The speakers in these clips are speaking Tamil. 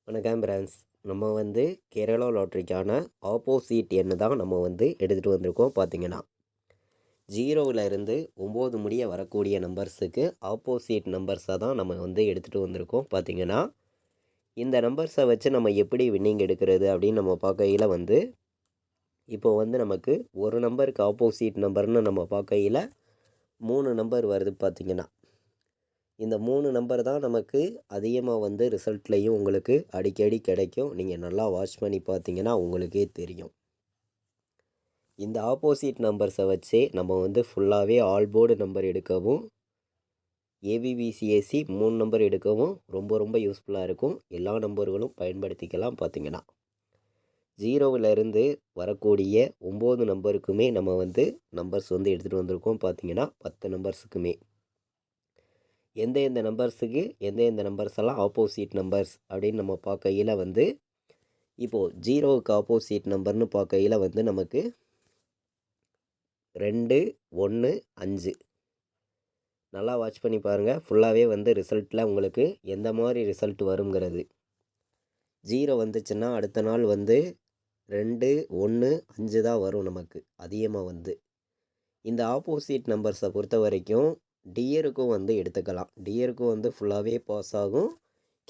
வணக்கம் பிரான்ஸ். நம்ம கேரளா லாட்ரிக்கான ஆப்போசிட் எண்ணு தான் நம்ம எடுத்துகிட்டு வந்திருக்கோம். பார்த்தீங்கன்னா 0ல் இருந்து 9 முடிய வரக்கூடிய நம்பர்ஸுக்கு ஆப்போசிட் நம்பர்ஸாக தான் நம்ம எடுத்துகிட்டு வந்திருக்கோம். பார்த்தீங்கன்னா இந்த நம்பர்ஸை வச்சு நம்ம எப்படி வின்னிங் எடுக்கிறது அப்படின்னு நம்ம பார்க்கையில் இப்போ நமக்கு ஒரு நம்பருக்கு ஆப்போசிட் நம்பர்னு நம்ம பார்க்கையில் 3 நம்பர் வருது. பார்த்தீங்கன்னா இந்த 3 நம்பர் தான் நமக்கு அதிகமாக ரிசல்ட்லேயும் உங்களுக்கு அடிக்கடி கிடைக்கும். நீங்கள் நல்லா வாட்ச் பண்ணி பார்த்தீங்கன்னா உங்களுக்கே தெரியும். இந்த ஆப்போசிட் நம்பர்ஸை வச்சே நம்ம ஃபுல்லாகவே ஆல் போர்டு நம்பர் எடுக்கவும், ஏபிபிசிஎஸ்சி 3 நம்பர் எடுக்கவும் ரொம்ப ரொம்ப யூஸ்ஃபுல்லாக இருக்கும். எல்லா நம்பர்களும் பயன்படுத்திக்கலாம். பார்த்தீங்கன்னா 0ல் இருந்து வரக்கூடிய 9 நம்பருக்குமே நம்ம நம்பர்ஸ் எடுத்துகிட்டு வந்திருக்கோம். பார்த்தீங்கன்னா 10 நம்பர்ஸுக்குமே எந்த நம்பர்ஸுக்கு எந்த நம்பர்ஸ் எல்லாம் ஆப்போசிட் நம்பர்ஸ் அப்படின்னு நம்ம பார்க்கையில் இப்போது 0வுக்கு ஆப்போசிட் நம்பர்னு பார்க்கையில் நமக்கு 2, 1, 5. நல்லா வாட்ச் பண்ணி பாருங்கள். ஃபுல்லாகவே ரிசல்ட்டில் உங்களுக்கு எந்த மாதிரி ரிசல்ட் வருங்கிறது. 0 வந்துச்சுன்னா அடுத்த நாள் 2, 1, 5 தான் வரும். நமக்கு அதிகமாக இந்த ஆப்போசிட் நம்பர்ஸை பொறுத்த வரைக்கும் டியருக்கும் எடுத்துக்கலாம். டியருக்கும் ஃபுல்லாகவே பாஸ் ஆகும்.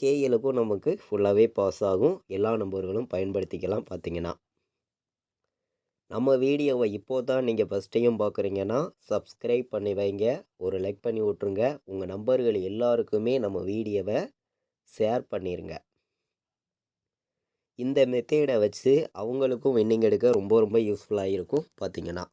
கேஎலுக்கும் நமக்கு ஃபுல்லாகவே பாஸ் ஆகும். எல்லா நம்பர்களும் பயன்படுத்திக்கலாம். பார்த்தீங்கன்னா நம்ம வீடியோவை இப்போ தான் நீங்கள் ஃபஸ்ட் டைம் பார்க்குறீங்கன்னா சப்ஸ்கிரைப் பண்ணி வைங்க, ஒரு லைக் பண்ணி விட்ருங்க. உங்கள் நம்பர்கள் எல்லாருக்குமே நம்ம வீடியோவை ஷேர் பண்ணிடுங்க. இந்த மெத்தேடை வச்சு அவங்களுக்கும் வின்னிங் எடுக்க ரொம்ப ரொம்ப யூஸ்ஃபுல்லாக இருக்கும். பார்த்தீங்கன்னா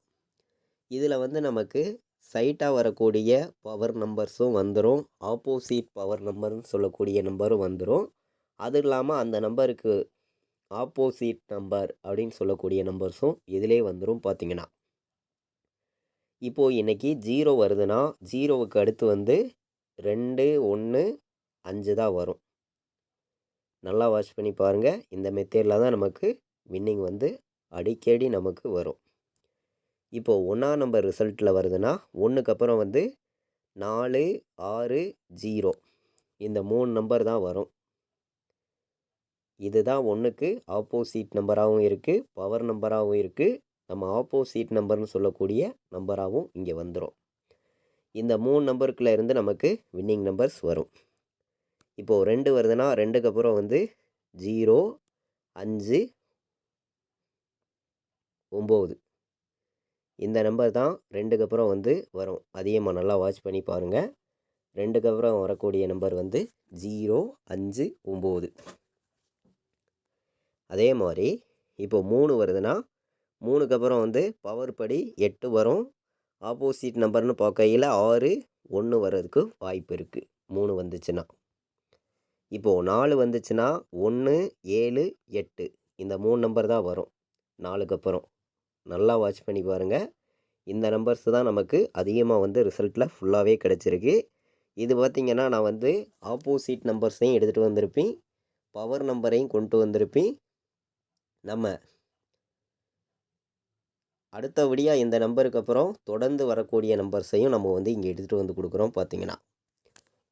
இதில் நமக்கு சைட்டாக வரக்கூடிய பவர் நம்பர்ஸும் வந்துடும், ஆப்போசிட் பவர் நம்பர்னு சொல்லக்கூடிய நம்பரும் வந்துடும். அது இல்லாமல் அந்த நம்பருக்கு ஆப்போசிட் நம்பர் அப்படின்னு சொல்லக்கூடிய நம்பர்ஸும் இதிலே வந்துடும். பார்த்தீங்கன்னா இப்போது இன்றைக்கி 0 வருதுன்னா 0வுக்கு அடுத்து 2, 1, 5 தான் வரும். நல்லா வாட்ச் பண்ணி பாருங்கள். இந்த மெத்தேடில் தான் நமக்கு வின்னிங் அடிக்கடி நமக்கு வரும். இப்போது 1ஆம் நம்பர் ரிசல்ட்டில் வருதுன்னா 1க்கு அப்புறம் 4, 6, 0 இந்த 3 நம்பர் தான் வரும். இதுதான் 1க்கு ஆப்போசிட் நம்பராகவும் இருக்குது, பவர் நம்பராகவும் இருக்குது. நம்ம ஆப்போசிட் நம்பர்னு சொல்லக்கூடிய நம்பராகவும் இங்கே வந்துடும். இந்த 3 நம்பருக்குள்ள இருந்து நமக்கு வின்னிங் நம்பர்ஸ் வரும். இப்போது 2 வருதுன்னா 2க்கு அப்புறம் 0, 5, 9 இந்த நம்பர் தான் 2க்கு அப்புறம் வரும். அதிகமாக நல்லா வாட்ச் பண்ணி பாருங்கள். 2க்கு அப்புறம் வரக்கூடிய நம்பர் 0, 5, 9. அதே மாதிரி இப்போது 3 வருதுன்னா 3க்கு அப்புறம் பவர் படி 8 வரும். ஆப்போசிட் நம்பர்னு பார்க்கையில் 6, 1 வர்றதுக்கு வாய்ப்பு இருக்குது 3 வந்துச்சுன்னா. இப்போது 4 வந்துச்சுன்னா 1, 7, 8 இந்த 3 நம்பர் தான் வரும் 4க்கு அப்புறம். நல்லா வாட்ச் பண்ணி பாருங்கள். இந்த நம்பர்ஸ் தான் நமக்கு அதிகமாக ரிசல்ட்டில் ஃபுல்லாகவே கிடச்சிருக்கு. இது பார்த்திங்கன்னா நான் ஆப்போசிட் நம்பர்ஸையும் எடுத்துகிட்டு வந்திருப்பேன், பவர் நம்பரையும் கொண்டு வந்திருப்பேன். நம்ம அடுத்தபடியாக இந்த நம்பருக்கு அப்புறம் தொடர்ந்து வரக்கூடிய நம்பர்ஸையும் நம்ம இங்கே எடுத்துகிட்டு கொடுக்குறோம். பார்த்திங்கன்னா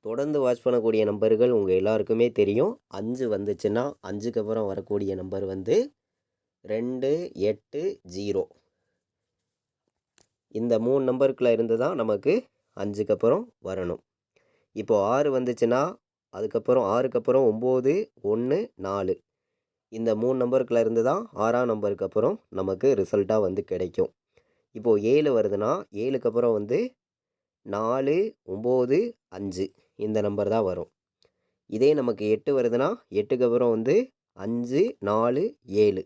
தொடர்ந்து வாட்ச் பண்ணக்கூடிய நம்பர்கள் உங்கள் எல்லாருக்குமே தெரியும். 5 வந்துச்சுன்னா 5க்கு அப்புறம் வரக்கூடிய நம்பர் 2, 8, 0 இந்த 3 நம்பருக்குள்ளே இருந்து தான் நமக்கு 5க்கு அப்புறம் வரணும். இப்போது 6 வந்துச்சுன்னா அதுக்கப்புறம் 6க்கு அப்புறம் 9, 1, 4 இந்த 3 நம்பருக்குள்ளே இருந்து தான் 6ஆம் நம்பருக்கு அப்புறம் நமக்கு ரிசல்ட்டாக கிடைக்கும். இப்போது 7 வருதுன்னா 7க்கு அப்புறம் 4, 9, 5 இந்த நம்பர் தான் வரும். இதே நமக்கு 8 வருதுன்னா 8க்கு அப்புறம் 5, 4, 7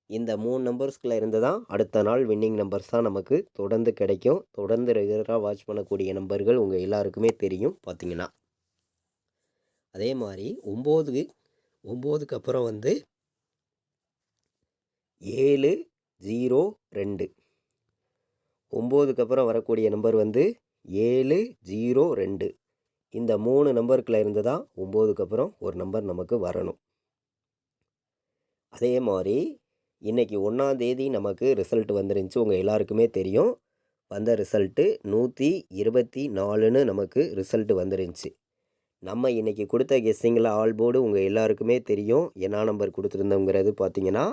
இந்த 3 நம்பர்ஸ்குள்ளே இருந்து தான் அடுத்த நாள் வின்னிங் நம்பர்ஸ் தான் நமக்கு தொடர்ந்து கிடைக்கும். தொடர்ந்து ரெகுலராக வாட்ச் பண்ணக்கூடிய நம்பர்கள் உங்கள் எல்லாருக்குமே தெரியும். பார்த்தீங்கன்னா அதே மாதிரி 9க்கு அப்புறம் 7, 0, 2 9க்கு அப்புறம் வரக்கூடிய நம்பர் 7, 0, 2 இந்த 3 நம்பருக்குள்ளே இருந்து தான் 9க்கு அப்புறம் ஒரு நம்பர் நமக்கு வரணும். அதே மாதிரி இன்றைக்கி 1ஆம் தேதி நமக்கு ரிசல்ட் வந்துருந்துச்சு. உங்கள் எல்லாருக்குமே தெரியும். வந்த ரிசல்ட்டு 124ன்னு நமக்கு ரிசல்ட்டு வந்துருந்துச்சு. நம்ம இன்றைக்கி கொடுத்த கெஸ்ஸிங்கில் ஆல் போர்டு உங்கள் எல்லாருக்குமே தெரியும். என்ன நம்பர் கொடுத்துருந்தோங்கிறது பார்த்தீங்கன்னா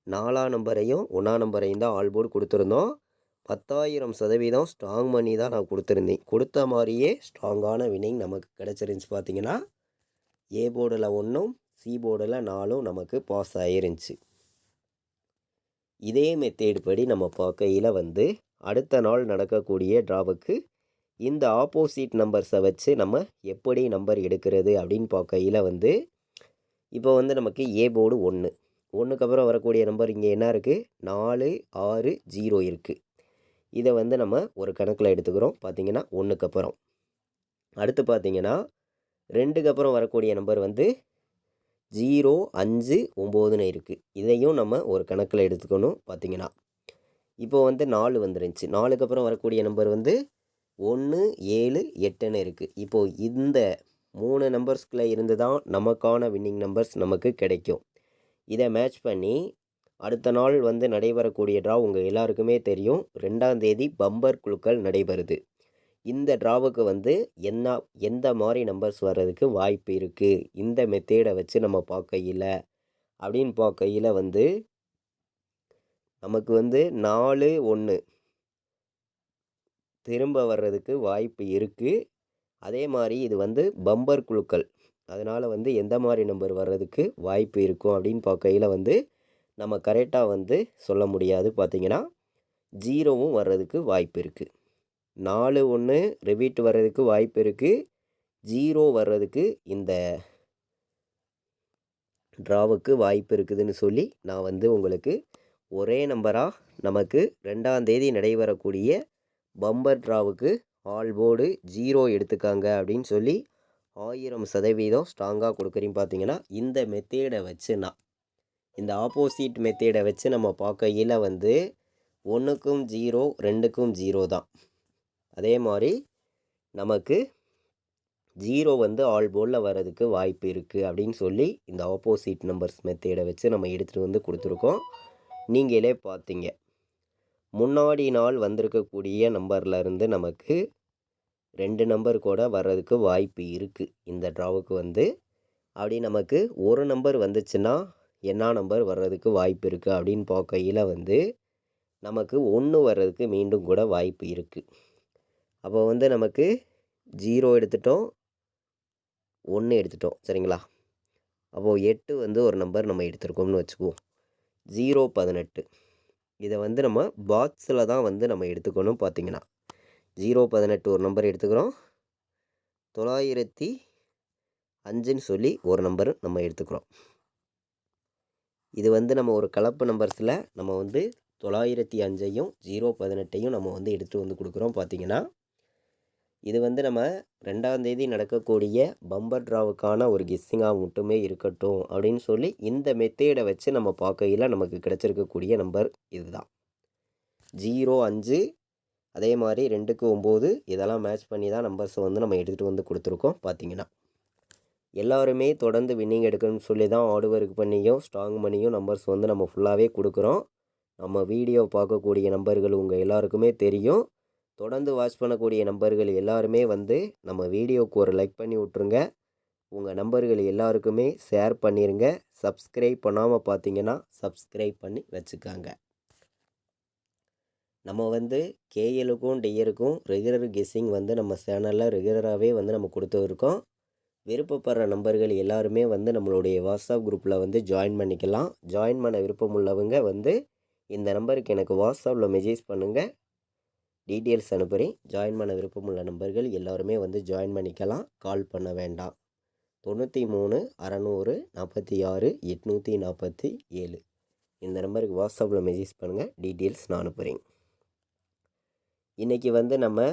4ஆம் நம்பரையும் 1ஆம் நம்பரையும் தான் ஆல் போர்டு கொடுத்துருந்தோம். 10,000% ஸ்ட்ராங் மணி தான் நான் கொடுத்துருந்தேன். கொடுத்த மாதிரியே ஸ்ட்ராங்கான வின்னிங் நமக்கு கிடச்சிருந்துச்சி. பார்த்தீங்கன்னா ஏ போர்டில் 1ம் சி போர்டில் 4ம் நமக்கு பாஸ் ஆகிருந்துச்சு. இதே மெத்தேடு படி நம்ம பார்க்கையில் வந்து அடுத்த நாள் நடக்கக்கூடிய ட்ராவுக்கு இந்த ஆப்போசிட் நம்பர்ஸை வச்சு நம்ம எப்படி நம்பர் எடுக்கிறது அப்படின்னு பார்க்கையில் வந்து இப்போ வந்து நமக்கு ஏ போர்டு 1க்கு அப்புறம் வரக்கூடிய நம்பர் இங்கே என்ன இருக்குது 4, 6, 0 இருக்குது. இதை வந்து நம்ம ஒரு கணக்கில் எடுத்துக்கிறோம். பார்த்திங்கன்னா 1க்கு அப்புறம் அடுத்து பார்த்திங்கன்னா 2க்கு அப்புறம் வரக்கூடிய நம்பர் வந்து 0, 5, 9ன்னு இருக்குது. இதையும் நம்ம ஒரு கணக்கில் எடுத்துக்கணும். பார்த்திங்கன்னா இப்போ வந்து 4 வந்துருந்துச்சு. 4க்கு அப்புறம் வரக்கூடிய நம்பர் வந்து 1, 7, 8ன்னு இருக்குது. இப்போது இந்த 3 நம்பர்ஸ்குள்ளே இருந்து தான் நமக்கான வின்னிங் நம்பர்ஸ் நமக்கு கிடைக்கும். இதை மேட்ச் பண்ணி அடுத்த நாள் வந்து நடைபெறக்கூடிய ட்ரா உங்கள் எல்லாருக்குமே தெரியும். 2ஆம் தேதி பம்பர் குழுக்கள் நடைபெறுது. இந்த ட்ராவுக்கு வந்து எந்த மாதிரி நம்பர்ஸ் வர்றதுக்கு வாய்ப்பு இருக்குது இந்த மெத்தேடை வச்சு நம்ம பார்க்கையில் அப்படின்னு பார்க்கையில் வந்து நமக்கு வந்து 4, 1 திரும்ப வர்றதுக்கு வாய்ப்பு இருக்குது. அதே மாதிரி இது வந்து பம்பர் குழுக்கள், அதனால் வந்து எந்த மாதிரி நம்பர் வர்றதுக்கு வாய்ப்பு இருக்கும் அப்படின்னு பார்க்கையில் வந்து நம்ம கரெக்டாக வந்து சொல்ல முடியாது. பார்த்திங்கன்னா 0வும் வர்றதுக்கு வாய்ப்பு இருக்குது. 4, 1 ரிப்பீட் வர்றதுக்கு வாய்ப்பு இருக்குது. 0 வர்றதுக்கு இந்த ட்ராவுக்கு வாய்ப்பு இருக்குதுன்னு சொல்லி நான் வந்து உங்களுக்கு ஒரே நம்பராக நமக்கு 2ஆம் தேதி நடைபெறக்கூடிய பம்பர் ட்ராவுக்கு ஆல் போர்டு 0 எடுத்துக்காங்க அப்படின்னு சொல்லி 1000% ஸ்ட்ராங்காக கொடுக்குறீங்க. பார்த்தீங்கன்னா இந்த மெத்தேடை வச்சு இந்த ஆப்போசிட் மெத்தேடை வச்சு நம்ம பார்க்கையில் வந்து 1க்கும் 0, 2க்கும் 0 தான். அதே மாதிரி நமக்கு 0 வந்து ஆல் போர்டில் வர்றதுக்கு வாய்ப்பு இருக்குது அப்படின்னு சொல்லி இந்த ஆப்போசிட் நம்பர்ஸ் மெத்தேடை வச்சு நம்ம எடுத்துகிட்டு வந்து கொடுத்துருக்கோம். நீங்களே பார்த்தீங்க. முன்னாடி நாள் வந்திருக்கக்கூடிய நம்பர்லேருந்து நமக்கு 2 நம்பர் கூட வர்றதுக்கு வாய்ப்பு இருக்குது இந்த ட்ராவுக்கு வந்து. அப்படி நமக்கு ஒரு நம்பர் வந்துச்சுன்னா என்ன நம்பர் வர்றதுக்கு வாய்ப்பு இருக்குது அப்படின்னு பார்க்கையில் வந்து நமக்கு 1 வர்றதுக்கு மீண்டும் கூட வாய்ப்பு இருக்குது. அப்போ வந்து நமக்கு 0 எடுத்துட்டோம், 1 எடுத்துட்டோம், சரிங்களா? அப்போது 8 வந்து ஒரு நம்பர் நம்ம எடுத்துருக்கோம்னு வச்சுக்குவோம். 0, 18 இதை வந்து நம்ம பாக்ஸில் தான் வந்து நம்ம எடுத்துக்கணும். பார்த்திங்கன்னா 0, 18 ஒரு நம்பர் எடுத்துக்கிறோம். 905ன்னு சொல்லி ஒரு நம்பர் நம்ம எடுத்துக்கிறோம். இது வந்து நம்ம ஒரு கலப்பு நம்பர்ஸில் நம்ம வந்து 905ஐயும் 018ஐயும் நம்ம வந்து எடுத்துகிட்டு வந்து கொடுக்குறோம். பார்த்திங்கன்னா இது வந்து நம்ம 2ஆம் தேதி நடக்கக்கூடிய பம்பர் ட்ராவுக்கான ஒரு கெஸ்ஸிங்காக மட்டுமே இருக்கட்டும் அப்படின்னு சொல்லி இந்த மெத்தேடை வச்சு நம்ம பார்க்கையில் நமக்கு கிடச்சிருக்கக்கூடிய நம்பர் இதுதான் 0, 5, அதே மாதிரி 2க்கு 9 இதெல்லாம் மேட்ச் பண்ணி தான் நம்பர்ஸை வந்து நம்ம எடுத்துகிட்டு வந்து கொடுத்துருக்கோம். பார்த்திங்கன்னா எல்லாருமே தொடர்ந்து வின்னிங் எடுக்கணும்னு சொல்லி தான் ஹார்ட் ஒர்க் பண்ணியும் ஸ்ட்ராங் பண்ணியும் நம்பர்ஸ் வந்து நம்ம ஃபுல்லாகவே கொடுக்குறோம். நம்ம வீடியோ பார்க்கக்கூடிய நம்பர்கள் உங்கள் எல்லாருக்குமே தெரியும். தொடர்ந்து வாட்ச் பண்ணக்கூடிய நம்பர்கள் எல்லாருமே வந்து நம்ம வீடியோவுக்கு ஒரு லைக் பண்ணி விட்ருங்க. உங்கள் நம்பர்கள் எல்லாருக்குமே ஷேர் பண்ணிடுங்க. சப்ஸ்கிரைப் பண்ணாமல் பார்த்தீங்கன்னா சப்ஸ்கிரைப் பண்ணி வச்சுக்காங்க. நம்ம வந்து கேஎலுக்கும் டிஎருக்கும் ரெகுலர் கெஸ்ஸிங் வந்து நம்ம சேனலில் ரெகுலராகவே வந்து நம்ம கொடுத்துருக்கோம். விருப்பப்படுற நம்பர்கள் எல்லாருமே வந்து நம்மளுடைய வாட்ஸ்அப் குரூப்பில் வந்து ஜாயின் பண்ணிக்கலாம். ஜாயின் பண்ண விருப்பம் உள்ளவங்க வந்து இந்த நம்பருக்கு எனக்கு வாட்ஸ்அப்பில் மெசேஜ் பண்ணுங்கள், டீட்டெயில்ஸ் அனுப்புகிறேன். ஜாயின் பண்ண விருப்பமுள்ள நம்பர்கள் எல்லாருமே வந்து ஜாயின் பண்ணிக்கலாம். கால் பண்ண வேண்டாம். 93 600 46 847 இந்த நம்பருக்கு வாட்ஸ்அப்பில் மெசேஜ் பண்ணுங்கள், டீட்டெயில்ஸ் நான் அனுப்புகிறேன். இன்றைக்கி வந்து நம்ம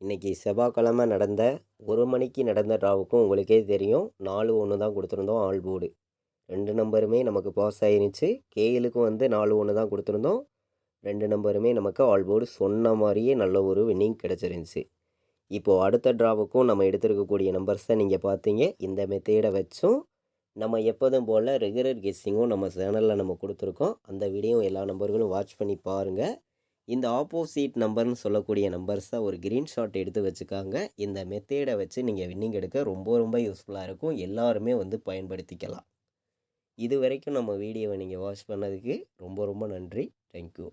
இன்றைக்கி செவ்வாய்க்கிழமை நடந்த 1 மணிக்கு நடந்த ட்ராவுக்கும் உங்களுக்கே தெரியும் 4, 1 தான் கொடுத்துருந்தோம் ஆல் போர்டு. 2 நம்பருமே நமக்கு பாஸ் ஆகிருந்துச்சு. கேஎலுக்கும் வந்து 4, 1 தான் கொடுத்துருந்தோம். 2 நம்பருமே நமக்கு ஆல் போர்டு சொன்ன மாதிரியே நல்ல ஒரு வின்னிங் கிடச்சிருந்துச்சு. இப்போது அடுத்த ட்ராவுக்கும் நம்ம எடுத்துருக்கக்கூடிய நம்பர்ஸை நீங்கள் பார்த்தீங்க. இந்த மெத்தேடை வச்சும் நம்ம எப்போதும் போல் ரெகுலர் கெஸ்ஸிங்கும் நம்ம சேனலில் நம்ம கொடுத்துருக்கோம். அந்த வீடியோ எல்லா நம்பர்களும் வாட்ச் பண்ணி பாருங்கள். இந்த ஆப்போசிட் நம்பர்னு சொல்லக்கூடிய நம்பர்ஸை ஒரு ஸ்க்ரீன்ஷாட் எடுத்து வச்சுக்காங்க. இந்த மெத்தேடை வச்சு நீங்கள் வின்னிங் எடுக்க ரொம்ப ரொம்ப யூஸ்ஃபுல்லாக இருக்கும். எல்லாருமே வந்து பயன்படுத்திக்கலாம். இதுவரைக்கும் நம்ம வீடியோவை நீங்கள் வாட்ச் பண்ணதுக்கு ரொம்ப ரொம்ப நன்றி. தேங்க்யூ.